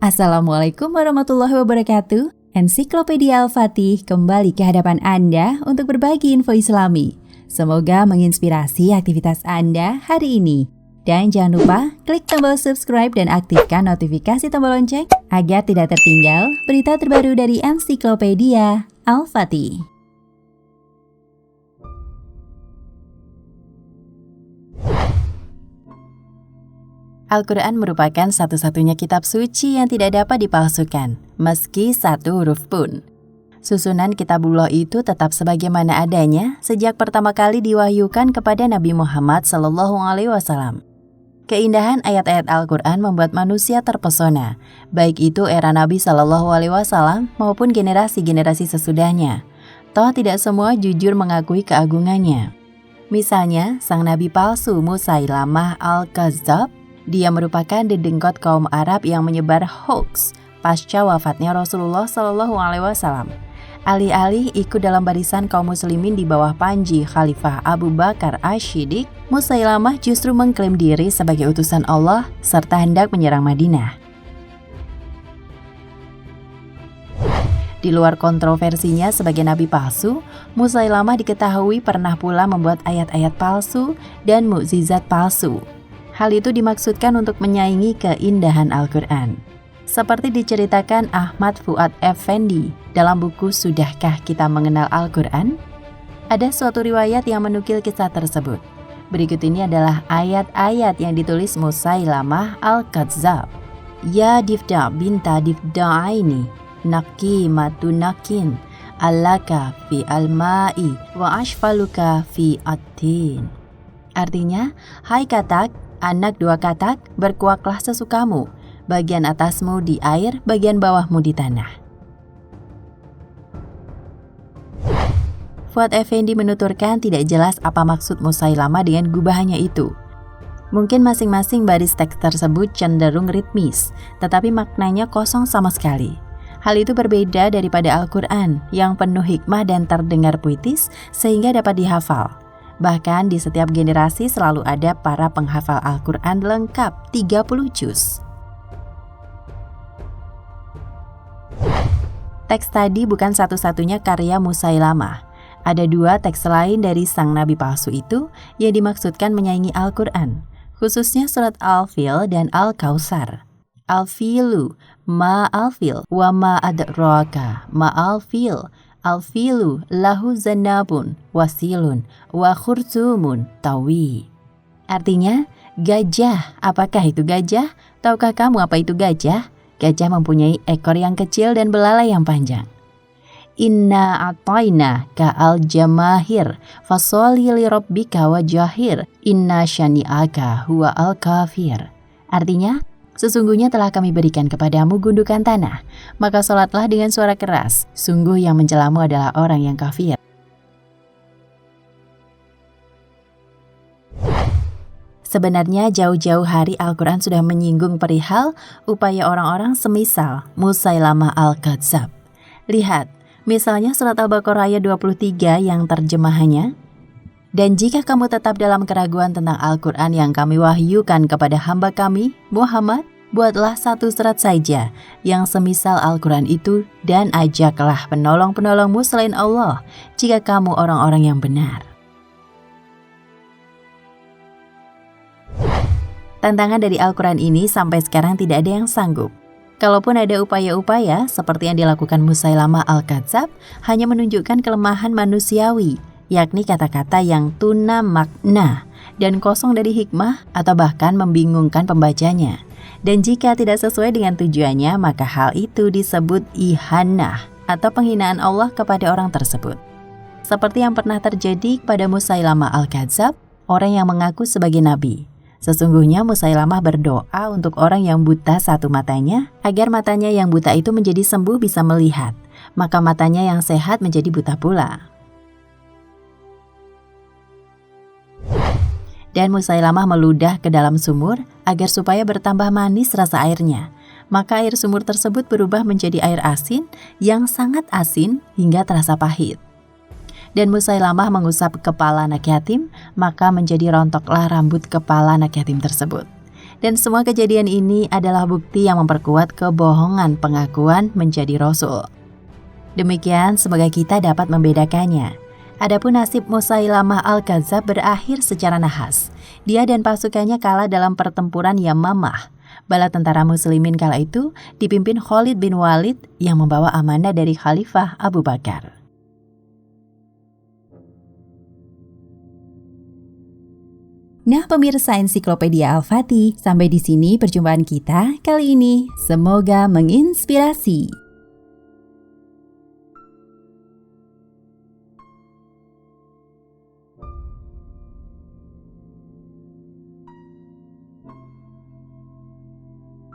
Assalamualaikum warahmatullahi wabarakatuh. Ensiklopedia Al-Fatih kembali ke hadapan Anda untuk berbagi info Islami. Semoga menginspirasi aktivitas Anda hari ini. Dan jangan lupa klik tombol subscribe dan aktifkan notifikasi tombol lonceng agar tidak tertinggal berita terbaru dari Ensiklopedia Al-Fatih. Al-Quran merupakan satu-satunya kitab suci yang tidak dapat dipalsukan, meski satu huruf pun. Susunan kitabullah itu tetap sebagaimana adanya sejak pertama kali diwahyukan kepada Nabi Muhammad SAW. Keindahan ayat-ayat Al-Quran membuat manusia terpesona, baik itu era Nabi SAW maupun generasi-generasi sesudahnya. Toh tidak semua jujur mengakui keagungannya. Misalnya, sang Nabi palsu Musailamah Al-Kadzdzab. Dia merupakan dedengkot kaum Arab yang menyebar hoax pasca wafatnya Rasulullah SAW. Alih-alih ikut dalam barisan kaum muslimin di bawah panji Khalifah Abu Bakar Asy-Syiddiq, Musailamah justru mengklaim diri sebagai utusan Allah serta hendak menyerang Madinah. Di luar kontroversinya sebagai nabi palsu, Musailamah diketahui pernah pula membuat ayat-ayat palsu dan mukjizat palsu. Hal itu dimaksudkan untuk menyaingi keindahan Al-Quran. Seperti diceritakan Ahmad Fuad Effendi dalam buku Sudahkah Kita Mengenal Al-Quran? Ada suatu riwayat yang menukil kisah tersebut. Berikut ini adalah ayat-ayat yang ditulis Musailamah Al-Kadzdzab. Ya Difda binta Difda'aini, naki matunakin, alaka fi al-ma'i wa ashfaluka fi at-tin. Artinya, hai katak, anak dua katak, berkuaklah sesukamu, bagian atasmu di air, bagian bawahmu di tanah. Fuad Effendi menuturkan tidak jelas apa maksud Musailamah dengan gubahannya itu. Mungkin masing-masing baris teks tersebut cenderung ritmis, tetapi maknanya kosong sama sekali. Hal itu berbeda daripada Al-Quran yang penuh hikmah dan terdengar puitis sehingga dapat dihafal. Bahkan di setiap generasi selalu ada para penghafal Al-Quran lengkap 30 juz. Teks tadi bukan satu-satunya karya Musailamah. Ada dua teks lain dari sang nabi palsu itu yang dimaksudkan menyaingi Al-Quran, khususnya surat Al-Fil dan Al-Kautsar. Al-Filu, ma al-fil, wa ma adraka, ma al-fil. Al-filu lahu zanabun, wasilun, wa khurtumun, tawi. Artinya, gajah. Apakah itu gajah? Tahukah kamu apa itu gajah? Gajah mempunyai ekor yang kecil dan belalai yang panjang. Inna a'tayna ka'al jamahir, fasholli li rabbika wajahir, inna syani'aka huwa al-kafir. Artinya, sesungguhnya telah kami berikan kepadamu gundukan tanah, maka sholatlah dengan suara keras. Sungguh yang mencelamu adalah orang yang kafir. Sebenarnya jauh-jauh hari Al-Quran sudah menyinggung perihal upaya orang-orang semisal Musailamah Al-Kadzdzab. Lihat, misalnya surat Al-Baqarah ayat 23 yang terjemahannya, dan jika kamu tetap dalam keraguan tentang Al-Quran yang kami wahyukan kepada hamba kami, Muhammad, buatlah satu surat saja yang semisal Al-Quran itu dan ajaklah penolong-penolongmu selain Allah jika kamu orang-orang yang benar. Tantangan dari Al-Quran ini sampai sekarang tidak ada yang sanggup. Kalaupun ada upaya-upaya seperti yang dilakukan Musailamah Al-Kadzdzab, hanya menunjukkan kelemahan manusiawi, yakni kata-kata yang tuna makna dan kosong dari hikmah atau bahkan membingungkan pembacanya. Dan jika tidak sesuai dengan tujuannya, maka hal itu disebut ihanah atau penghinaan Allah kepada orang tersebut. Seperti yang pernah terjadi kepada Musailamah Al-Kadzdzab, orang yang mengaku sebagai nabi. Sesungguhnya Musailamah berdoa untuk orang yang buta satu matanya, agar matanya yang buta itu menjadi sembuh bisa melihat, maka matanya yang sehat menjadi buta pula. Dan Musailamah meludah ke dalam sumur agar supaya bertambah manis rasa airnya. Maka air sumur tersebut berubah menjadi air asin yang sangat asin hingga terasa pahit. Dan Musailamah mengusap kepala anak yatim, maka menjadi rontoklah rambut kepala anak yatim tersebut. Dan semua kejadian ini adalah bukti yang memperkuat kebohongan pengakuan menjadi rasul. Demikian, semoga kita dapat membedakannya. Adapun nasib Musailamah Al-Kadzab berakhir secara nahas. Dia dan pasukannya kalah dalam pertempuran Yamamah. Bala tentara muslimin kala itu dipimpin Khalid bin Walid yang membawa amanah dari Khalifah Abu Bakar. Nah pemirsa Ensiklopedia Al-Fatih, sampai di sini perjumpaan kita kali ini. Semoga menginspirasi.